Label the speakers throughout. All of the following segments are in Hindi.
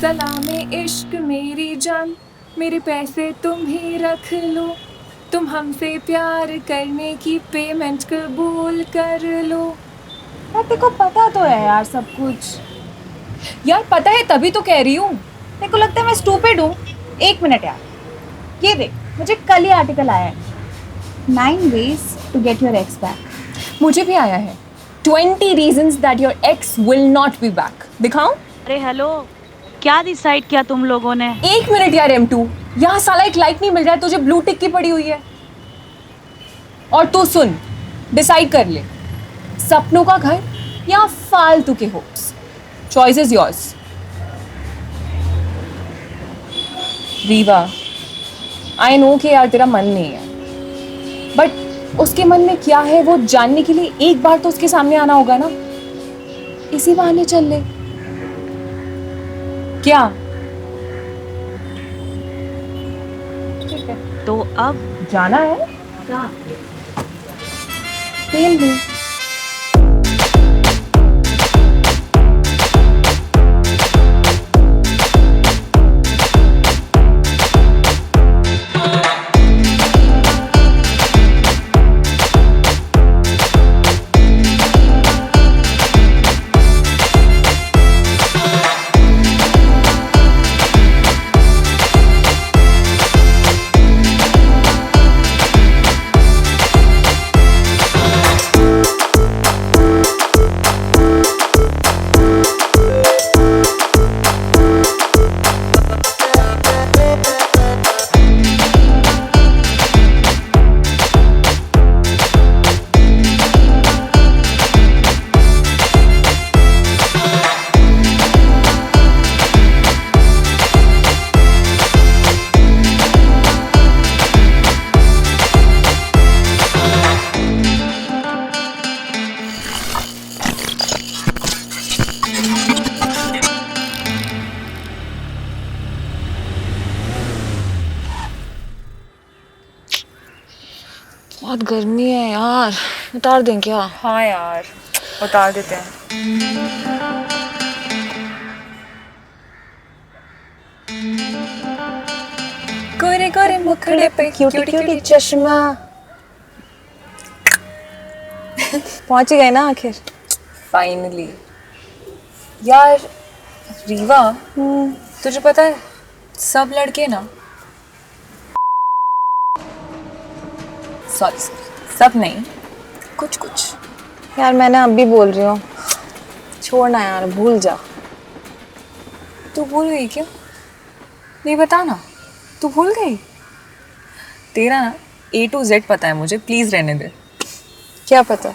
Speaker 1: सलामे इश्क मेरी जान, मेरे पैसे तुम ही रख लो, तुम हमसे प्यार करने की पेमेंट कबूल कर लो।
Speaker 2: यार तेरे को पता तो है यार सब कुछ।
Speaker 1: यार पता है तभी तो कह रही हूँ।
Speaker 2: मेरे को लगता है मैं स्टूपिड हूँ। एक मिनट यार, ये देख मुझे कल ही आर्टिकल आया है 9 ways to get your ex back।
Speaker 1: मुझे भी आया है 20 reasons that your ex will not be back। दिखाऊं?
Speaker 3: अरे हेलो, क्या डिसाइड किया तुम लोगों ने?
Speaker 1: एक मिनट यार M2, यहाँ साला एक लाइक नहीं मिल रहा है, तुझे ब्लू टिक की पड़ी हुई है। और तू सुन, डिसाइड कर ले, सपनों का घर या फालतू के hopes. Choice is yours. Rewa, I know कि यार तेरा मन नहीं है, बट उसके मन में क्या है वो जानने के लिए एक बार तो उसके सामने आना होगा ना। इसी बहाने चल ले। क्या? ठीक है,
Speaker 3: तो अब
Speaker 1: जाना है?
Speaker 3: क्या?
Speaker 1: तेल भी।
Speaker 2: बहुत गर्मी है यार, उतार दें क्या?
Speaker 1: हाँ यार, उतार देते हैं। गोरे गोरे मुखड़े पे क्यूटी क्यूटी
Speaker 2: चश्मा। पहुंच ही गए ना आखिर।
Speaker 1: फाइनली। यार रीवा, तुझे पता है सब लड़के ना, सॉरी सब नहीं, कुछ कुछ।
Speaker 2: यार मैं ना अभी बोल रही हूँ, छोड़ना यार, भूल जा।
Speaker 1: तू भूल गई क्या? नहीं बता ना, तू भूल गई? तेरा ना A to Z पता है मुझे, प्लीज रहने दे।
Speaker 2: क्या पता?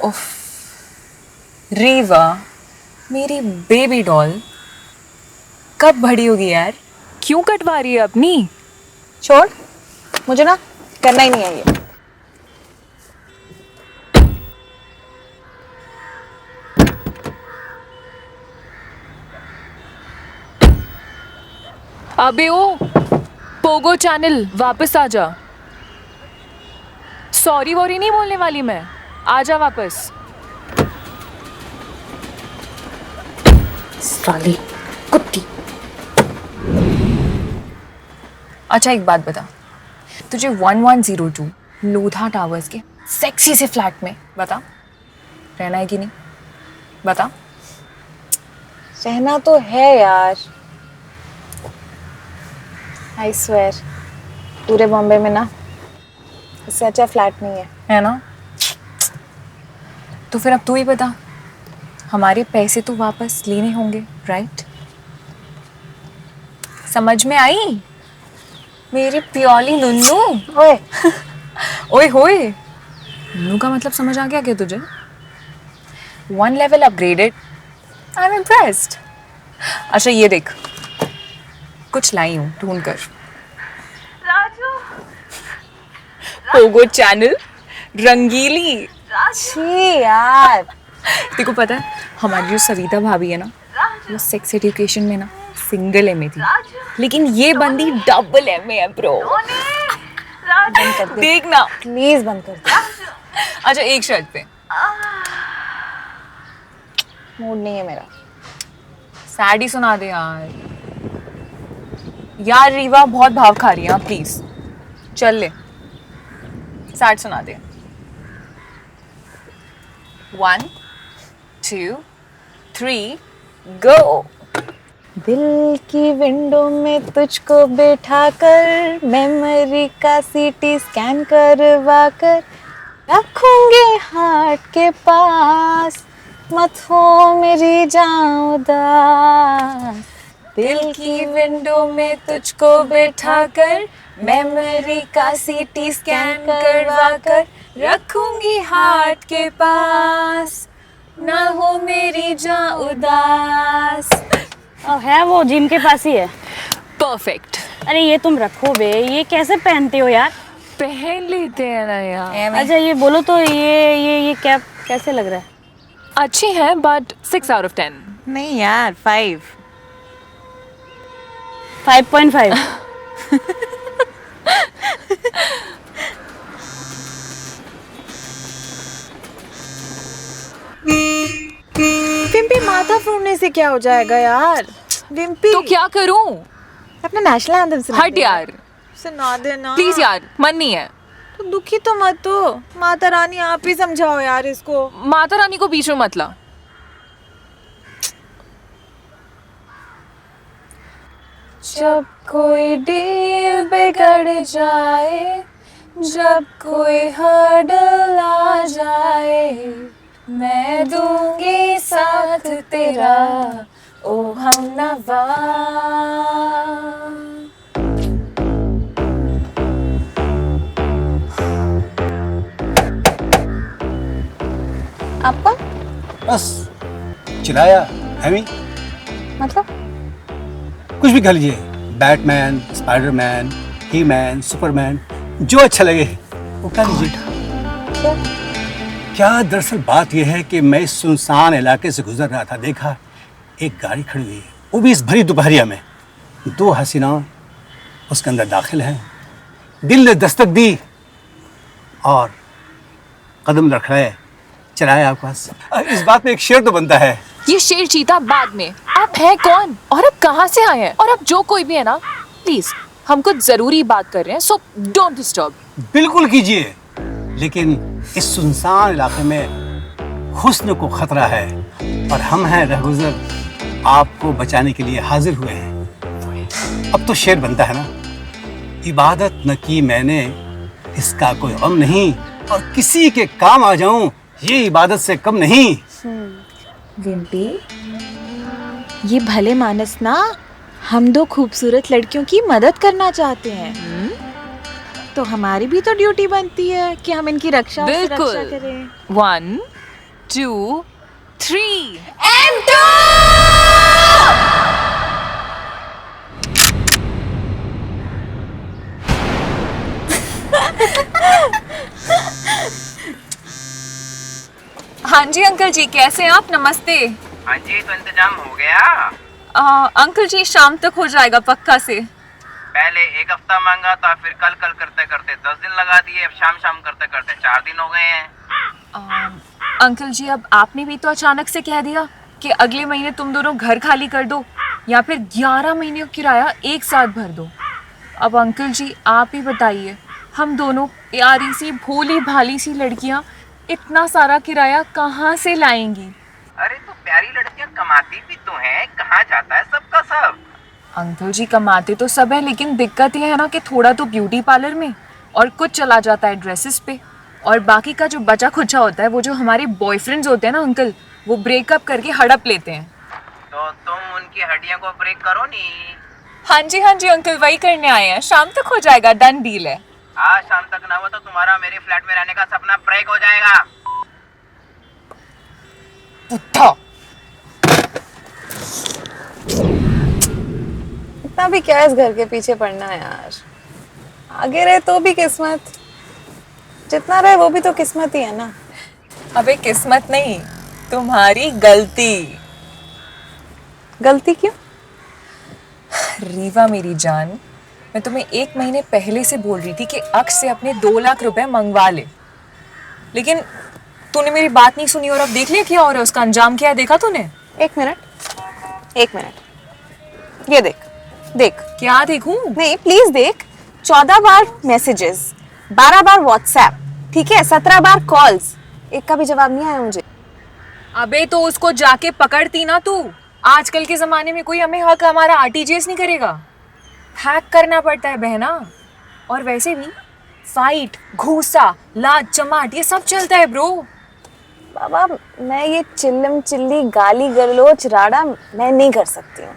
Speaker 1: उफ, रीवा मेरी बेबी डॉल कब बड़ी होगी यार? क्यों कटवा रही है अपनी?
Speaker 2: छोड़, मुझे ना करना ही नहीं है ये।
Speaker 1: अबे ओ पोगो चैनल वापस आ जा। सॉरी वॉरी नहीं बोलने वाली मैं, आ जा वापस।
Speaker 2: साली कुत्ती।
Speaker 1: अच्छा एक बात बता, तुझे 1102 लोधा टावर्स के सेक्सी से फ्लैट में बता रहना है कि नहीं? बता।
Speaker 2: रहना तो है यार, आई स्वेयर। पूरे बॉम्बे में ना इससे अच्छा फ्लैट नहीं
Speaker 1: है ना? तो फिर अब तू ही बता, हमारे पैसे तो वापस लेने होंगे, राइट? समझ में आई मेरी प्योली नुन्नू?
Speaker 2: ओए
Speaker 1: ओए होए, नुन्नू का मतलब समझ आ गया क्या तुझे? 1 level upgraded, I am impressed. अच्छा ये देख, कुछ लाई हूँ ढूंढ कर।
Speaker 3: राजू,
Speaker 1: पोगो चैनल रंगीली।
Speaker 2: छी यार।
Speaker 1: तेरे को पता है हमारी जो सविता भाभी है ना, वो सेक्स एजुकेशन में ना सिंगल एम ए थी, लेकिन ये बंदी डबल एम ए है ब्रो।
Speaker 2: बंद कर दे
Speaker 1: देखना।
Speaker 2: प्लीज, बंद कर दे।
Speaker 1: अच्छा एक शर्त पे,
Speaker 2: मूड नहीं है मेरा।
Speaker 1: सैड ही सुना दे यार। यार रीवा बहुत भाव खा रही है, प्लीज चल ले, सैड सुना दे। 1 2 3 गो।
Speaker 2: दिल की विंडो में तुझको बैठा कर मेमोरी का सीटी स्कैन करवा कर रखूंगे हार्ट के पास, मत हो मेरी जान उदास।
Speaker 1: दिल की विंडो में तुझको बैठा कर मेमोरी का सीटी स्कैन करवा कर रखूंगी हार्ट के पास, ना हो मेरी जान उदास।
Speaker 3: है वो जिम के पास ही है।
Speaker 1: परफेक्ट।
Speaker 3: अरे ये तुम रखो बे, ये कैसे पहनते हो यार?
Speaker 1: पहन लेते हैं ना यार।
Speaker 3: अच्छा ये बोलो तो ये कैप कैसे लग रहा है?
Speaker 1: अच्छी है बट 6 out of 10।
Speaker 2: नहीं यार 5।
Speaker 3: 5.5।
Speaker 2: विम्पी, माथा फोड़ने से क्या हो जाएगा यार? विम्पी
Speaker 1: तो क्या करूं?
Speaker 2: अपना नेशनल एंथम सुना
Speaker 1: हट
Speaker 2: दे।
Speaker 1: यार,
Speaker 2: सुना दे ना
Speaker 1: प्लीज यार, मन नहीं है।
Speaker 2: तो दुखी तो मत हो, माता रानी आप ही समझाओ यार इसको।
Speaker 1: माता रानी को बीच में मत ला। जब कोई डील बिगड़ जाए, जब कोई हर्डल आ जाए, मैं दूंगी साथ तेरा ओ हमनवा।
Speaker 2: आपका
Speaker 4: बस चिल्लाया हैवी,
Speaker 2: मतलब
Speaker 4: कुछ भी कह लीजिए, बैटमैन, स्पाइडरमैन, ही मैन, सुपरमैन, जो अच्छा लगे वो कह लीजिए। क्या दरअसल बात यह है कि मैं इस सुनसान इलाके से गुजर रहा था, देखा एक गाड़ी खड़ी हुई है, वो भी इस भरी दोपहरिया में। 2 हसीना उसके अंदर दाखिल हैं। दिल ने दस्तक दी और कदम लड़खड़ाए, चलाया आपके पास। इस बात में एक शेर तो बनता है।
Speaker 1: ये शेर चीता बाद में, आप हैं कौन और अब कहाँ से आए हैं? और अब जो कोई भी है ना, प्लीज हम कुछ जरूरी बात कर रहे हैं, सो डोंट डिस्टर्ब।
Speaker 4: बिल्कुल कीजिए, लेकिन इस सुनसान इलाके में हुस्न को खतरा है और हम हैं रहगुजर, आपको बचाने के लिए हाजिर हुए हैं। अब तो शेर बनता है ना, इबादत न की मैंने इसका कोई गम नहीं, और किसी के काम आ जाऊं ये इबादत से कम नहीं।
Speaker 2: विम्पी, ये भले मानस ना, हम 2 खूबसूरत लड़कियों की मदद करना चाहते हैं। तो हमारी भी तो ड्यूटी बनती है कि हम इनकी रक्षा और
Speaker 1: बिल्कुल।
Speaker 2: सुरक्षा करें।
Speaker 1: 1 2 3 हाँ जी अंकल जी, कैसे हैं आप? नमस्ते।
Speaker 5: हाँ जी, तो इंतजाम हो गया?
Speaker 1: अंकल जी शाम तक हो जाएगा पक्का से।
Speaker 5: पहले 1 हफ्ता मांगा था, फिर कल करते करते 10 दिन लगा दिए, अब शाम करते करते 4 दिन हो गए हैं।
Speaker 1: अंकल जी अब आपने भी तो अचानक से कह दिया कि अगले महीने तुम दोनों घर खाली कर दो या फिर 11 महीने का किराया एक साथ भर दो। अब अंकल जी आप ही बताइए, हम दोनों प्यारी सी भोली भाली सी लड़कियां इतना सारा किराया कहाँ से लाएंगी?
Speaker 5: अरे तो प्यारी लड़कियां कमाती भी तो हैं, कहाँ जाता है सबका सब?
Speaker 1: अंकल जी कमाते तो सब है, लेकिन दिक्कत ये है ना कि थोड़ा तो ब्यूटी पार्लर में और कुछ चला जाता है ड्रेसेस पे, और बाकी का जो बचा खुचा होता है वो जो हमारे बॉयफ्रेंड्स होते हैं ना अंकल, वो ब्रेकअप करके हड़प लेते हैं।
Speaker 5: तो तुम उनकी हड्डियां को ब्रेक करो नी।
Speaker 1: हाँ जी अंकल, वही करने आए हैं। शाम तक हो जाएगा, डन डील है।
Speaker 5: आज शाम तक ना हो तो तुम्हारा मेरे फ्लैट में रहने का सपना ब्रेक हो जाएगा।
Speaker 2: इतना भी क्या इस घर के पीछे पड़ना है यार, आगे रहे तो भी किस्मत, जितना रहे वो भी तो किस्मत ही है ना।
Speaker 1: अबे किस्मत नहीं, तुम्हारी गलती।
Speaker 2: गलती क्यों?
Speaker 1: रीवा मेरी जान, मैं तुम्हें 1 महीने पहले से बोल रही थी कि अक्ष से अपने 2 लाख रुपए मंगवा ले, लेकिन तूने मेरी बात नहीं सुनी और अब देख लिया क्या हो रहा है, उसका अंजाम क्या है देखा तूने?
Speaker 2: 1 मिनट ये देख देख।
Speaker 1: क्या देखूं?
Speaker 2: नहीं प्लीज देख, 14 बार मैसेजेस, 12 बार व्हाट्सएप, ठीक है, 17 बार कॉल्स, एक का भी जवाब नहीं आया मुझे।
Speaker 1: अबे तो उसको जाके पकड़ती ना तू। आजकल के जमाने में कोई हमें हक हमारा आरटीजीएस नहीं करेगा, हैक करना पड़ता है बहना। और वैसे भी फाइट, घूसा, लात, चमाट ये सब चलता है ब्रो।
Speaker 2: बाबा मैं ये चिल्लम चिल्ली गाली गलोच राड़ा मैं नहीं कर सकती हूँ।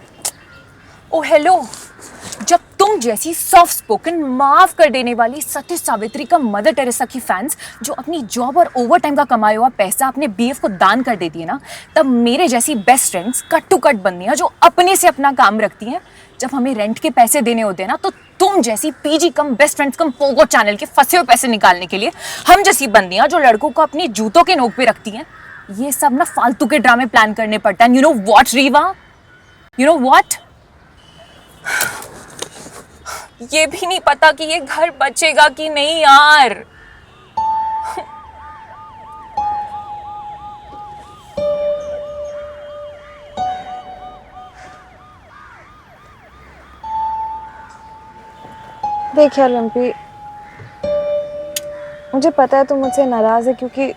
Speaker 1: ओ हेलो, जब तुम जैसी सॉफ्ट स्पोकन माफ कर देने वाली सत्य सावित्री का मदर टेरेसा की फैंस जो अपनी जॉब और ओवर टाइम का कमाया हुआ पैसा अपने बीएफ को दान कर देती है ना, तब मेरे जैसी best friends cut to cut बंदियां जो अपने से अपना काम रखती हैं, जब हमें रेंट के पैसे देने होते हैं ना, तो तुम जैसी पीजी कम बेस्ट फ्रेंड्स कम पोगो चैनल के फंसे हुए पैसे निकालने के लिए हम जैसी बंदियां जो लड़कों को अपनी जूतों के नोक पे रखती हैं, ये सब ना फालतू के ड्रामे प्लान करने पड़ता है। You know what Rewa, you know what, ये भी नहीं पता कि ये घर बचेगा कि नहीं यार।
Speaker 2: देख यार रिम्पी, मुझे पता है तू मुझसे नाराज है क्योंकि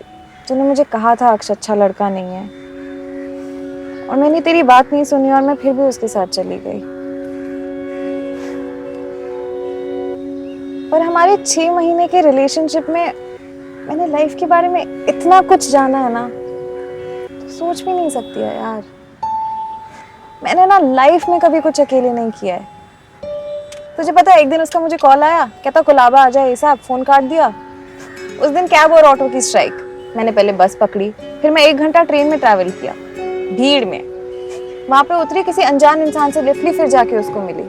Speaker 2: तूने मुझे कहा था अक्ष अच्छा लड़का नहीं है, और मैंने तेरी बात नहीं सुनी और मैं फिर भी उसके साथ चली गई। और हमारे 6 महीने के रिलेशनशिप में मैंने लाइफ के बारे में इतना कुछ जाना है ना, तो सोच भी नहीं सकती है यार। मैंने ना लाइफ में कभी कुछ अकेले नहीं किया है। तुझे पता है एक दिन उसका मुझे कॉल आया, कहता कुलाबा आ जाए साहब, फोन काट दिया। उस दिन कैब और ऑटो की स्ट्राइक, मैंने पहले बस पकड़ी, फिर मैं 1 घंटा ट्रेन में ट्रैवल किया भीड़ में, वहां पे उतरी, किसी अनजान इंसान से लिफ्ट ली, फिर जाके उसको मिली।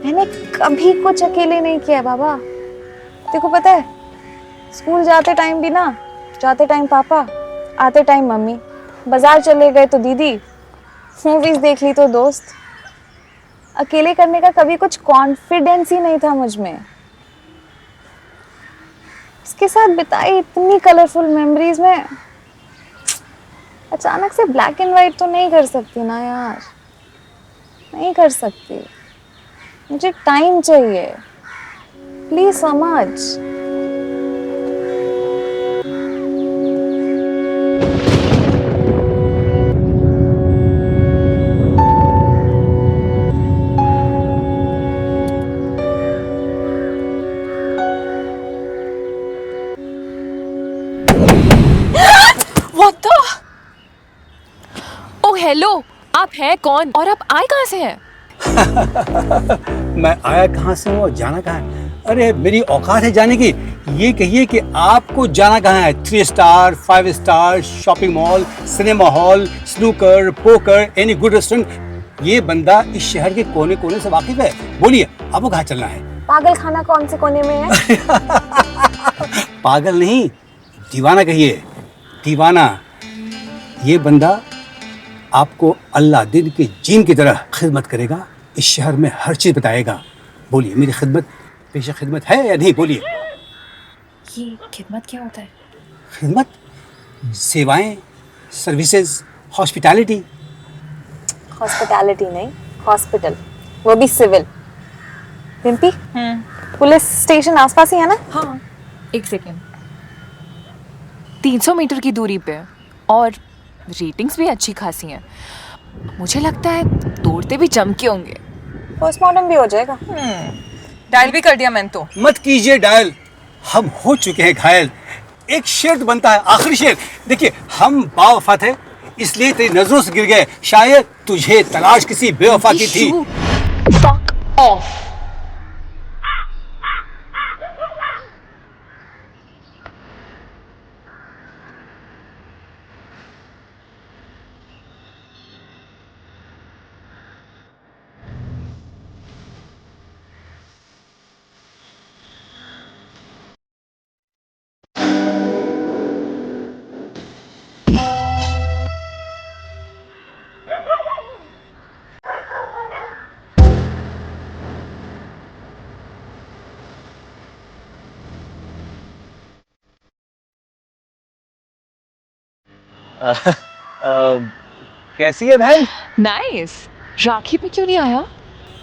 Speaker 2: मैंने कभी कुछ अकेले नहीं किया बाबा। देखो पता है, स्कूल जाते टाइम भी ना, जाते टाइम पापा, आते टाइम मम्मी, बाजार चले गए तो दीदी, मूवीज देख ली तो दोस्त। अकेले करने का कभी कुछ कॉन्फिडेंस ही नहीं था मुझ में। उसके साथ बिताई इतनी कलरफुल मेमोरीज में अचानक से ब्लैक एंड व्हाइट तो नहीं कर सकती ना यार, नहीं कर सकती। मुझे टाइम चाहिए, प्लीज समझ।
Speaker 1: What the? ओ हेलो, आप हैं कौन और आप आए कहाँ से हैं?
Speaker 4: मैं आया कहाँ से हूँ और जाना कहाँ है? अरे मेरी औकात है जाने की। ये कहिए कि आपको जाना कहाँ है? 3 star, 5 star, shopping mall, cinema hall, snooker, poker, any good restaurant. ये बंदा इस शहर के कोने कोने से वाकिफ है। बोलिए आपको कहाँ चलना है?
Speaker 2: पागल खाना कौन से कोने में है?
Speaker 4: पागल नहीं, दीवाना कहिए, दीवाना। ये बंदा आपको अल्लाह दिन के जीन की तरह खिदमत करेगा, इस शहर में हर चीज़ बताएगा। बोलिए मेरी खिदमत, पेशे खिदमत है या नहीं? बोलिए।
Speaker 1: ये खिदमत क्या होता है?
Speaker 4: खिदमत, सेवाएं, सर्विसेज, हॉस्पिटैलिटी।
Speaker 2: हॉस्पिटैलिटी नहीं, हॉस्पिटल, वो भी सिविल। रिम्पी, पुलिस स्टेशन आसपास ही है ना?
Speaker 1: हाँ, 1 सेकेंड। 300 मीटर की दूरी पे, और रेटिंग्स भी अच्छी खासी हैं। मुझे लगता है तोड़ते भी चमके होंगे।
Speaker 2: पोस्टमार्टम भी हो जाएगा।
Speaker 1: डायल भी कर दिया मैंने तो।
Speaker 4: मत कीजिए डायल, हम हो चुके हैं घायल। एक शर्त बनता है, आखिरी शेर। देखिए हम बावफा थे इसलिए तेरी नजरों से गिर गए, शायद तुझे तलाश किसी बेवफा की थी।
Speaker 1: Fuck off.
Speaker 6: कैसी है बहन?
Speaker 2: नाइस। राखी पे क्यों नहीं आया?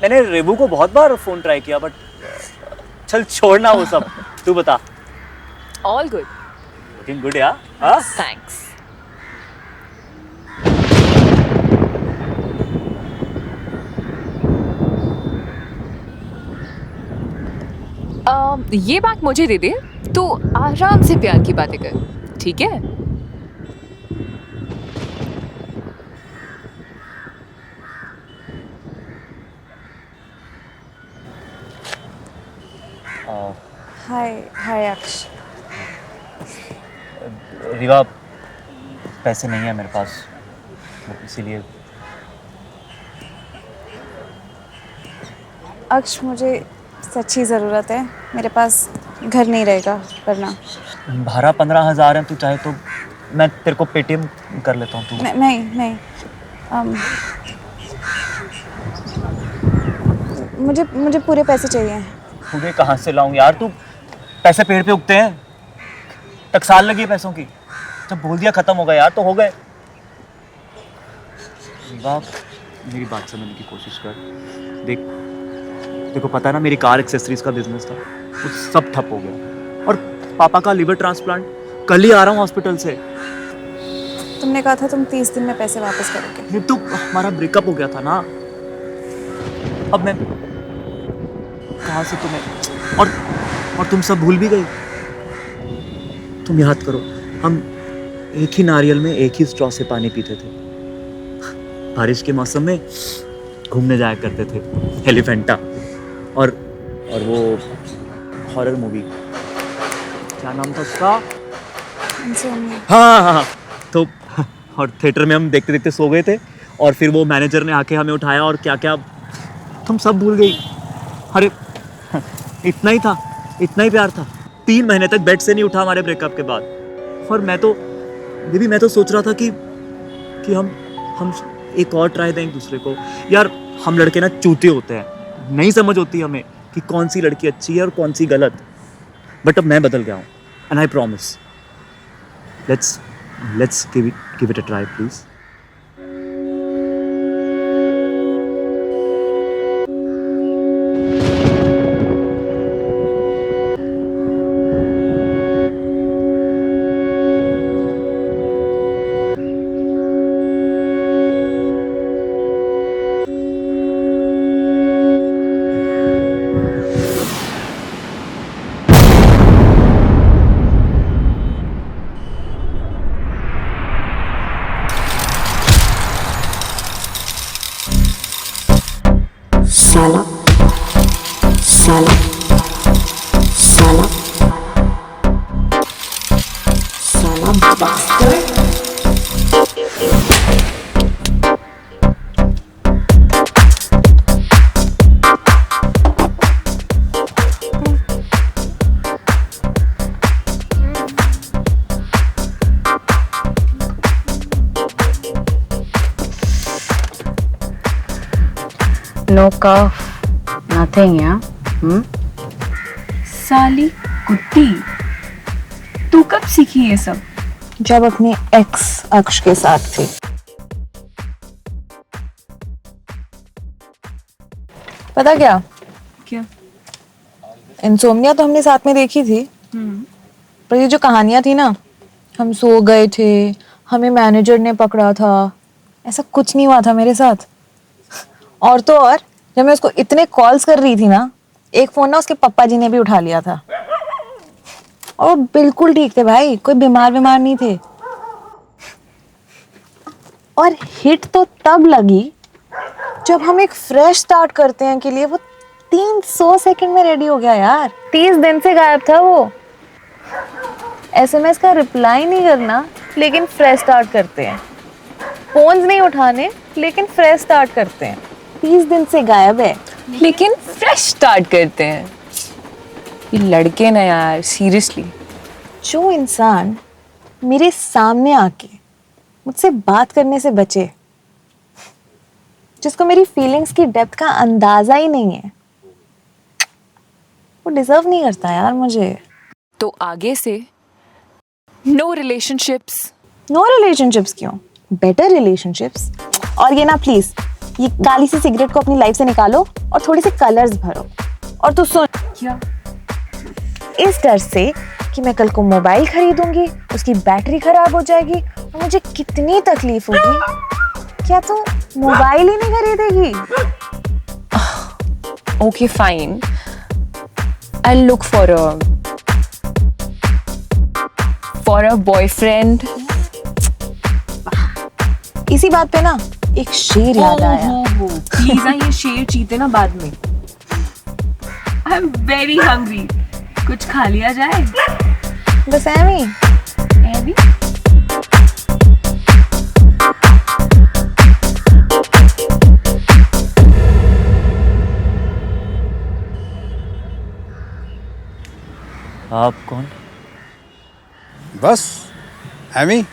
Speaker 6: मैंने रेबू को बहुत बार फोन ट्राई किया बट चल छोड़ना वो सब। तू बता।
Speaker 2: All good.
Speaker 6: लुकिंग गुड यार। हाँ?
Speaker 2: थैंक्स।
Speaker 1: ये बैग मुझे दे दे, तू आराम से प्यार की बातें कर, ठीक है?
Speaker 2: हाय हाय अक्ष।
Speaker 6: रिवा, पैसे नहीं है मेरे पास, इसीलिए।
Speaker 7: अक्ष, मुझे सच्ची ज़रूरत है। मेरे पास घर नहीं रहेगा वरना।
Speaker 6: भाड़ा 15,000 है, तू चाहे तो मैं तेरे को पेटीएम कर लेता हूँ। तू
Speaker 7: नहीं नहीं, मुझे मुझे पूरे पैसे चाहिए।
Speaker 6: पूरे कहाँ से लाऊं यार? तू पैसे पेड़ पे उगते हैं? टकसाल लगी है पैसों की। जब बोल दिया खत्म हो गए यार तो हो गए। रिवा, मेरी बात समझने की कोशिश कर। देख, देखो पता है ना, मेरी कार एक्सेसरीज का बिजनेस था, वो सब ठप हो गया। और पापा का लिवर ट्रांसप्लांट, कल ही आ रहा हूँ हॉस्पिटल से।
Speaker 7: तुमने कहा था तुम 30 दिन में पैसे वापस करोगे।
Speaker 6: ये तो हमारा ब्रेकअप हो गया था ना। अब मैं कहाँ से तुम्हें, और तुम सब भूल भी गई। तुम याद करो, हम एक ही नारियल में एक ही स्ट्रॉ से पानी पीते थे। बारिश के मौसम में घूमने जाया करते थे, एलिफेंटा। और वो हॉरर मूवी, क्या नाम था उसका? हाँ। तो और थिएटर में हम देखते देखते सो गए थे, और फिर वो मैनेजर ने आके हमें उठाया, और क्या क्या तुम सब भूल गई। अरे इतना ही था, इतना ही प्यार था। 3 महीने तक बेड से नहीं उठा हमारे ब्रेकअप के बाद। और मैं तो सोच रहा था कि हम एक और ट्राई दें एक दूसरे को। यार हम लड़के ना चूते होते हैं, नहीं समझ होती हमें कि कौन सी लड़की अच्छी है और कौन सी गलत। बट अब मैं बदल गया हूँ, and I promise, let's give it a try please.
Speaker 8: साला साला साला साला bastard।
Speaker 3: No cough, nothing, yeah?
Speaker 1: साली कुत्ती, तू कब सीखी ये सब?
Speaker 7: जब अपनी एक्स अक्ष के साथ थी। पता क्या?
Speaker 1: क्या?
Speaker 7: इंसोम्निया तो हमने साथ में देखी थी, पर ये जो कहानियां थी ना, हम सो गए थे, हमें मैनेजर ने पकड़ा था, ऐसा कुछ नहीं हुआ था मेरे साथ। और तो और, जब मैं उसको इतने कॉल्स कर रही थी ना, एक फोन ना उसके पापा जी ने भी उठा लिया था, और वो बिल्कुल ठीक थे भाई, कोई बीमार नहीं थे। और हिट तो तब लगी जब हम एक फ्रेश स्टार्ट करते हैं के लिए वो 300 सेकंड में रेडी हो गया यार। 30 दिन से गायब था वो। SMS का रिप्लाई नहीं करना, लेकिन फ्रेश स्टार्ट करते हैं। फोन्स नहीं उठाने, लेकिन फ्रेश स्टार्ट करते हैं। 30 दिन से गायब है,
Speaker 1: लेकिन फ्रेश स्टार्ट करते हैं। ये लड़के ना यार, सीरियसली।
Speaker 7: जो इंसान मेरे सामने आके मुझसे बात करने से बचे, जिसको मेरी फीलिंग्स की डेप्थ का अंदाजा ही नहीं है, वो डिजर्व नहीं करता यार मुझे।
Speaker 1: तो आगे से नो रिलेशनशिप्स,
Speaker 7: नो रिलेशनशिप्स क्यों, बेटर रिलेशनशिप्स। और ये ना प्लीज, ये काली सी सिगरेट को अपनी लाइफ से निकालो और थोड़े से कलर्स भरो। और तू सुन,
Speaker 1: क्या?
Speaker 7: इस डर से कि मैं कल को मोबाइल खरीदूंगी, उसकी बैटरी खराब हो जाएगी और मुझे कितनी तकलीफ होगी, क्या तू मोबाइल ही नहीं खरीदेगी?
Speaker 1: Okay, fine. I'll look for a boyfriend.
Speaker 7: इसी बात पे ना एक शेर याद आया।
Speaker 1: प्लीज ना ये शेर चीते ना बाद में। आई एम वेरी हंग्री, कुछ खा लिया जाए?
Speaker 7: बस एमी।
Speaker 1: एमी?
Speaker 6: आप कौन?
Speaker 4: बस एमी।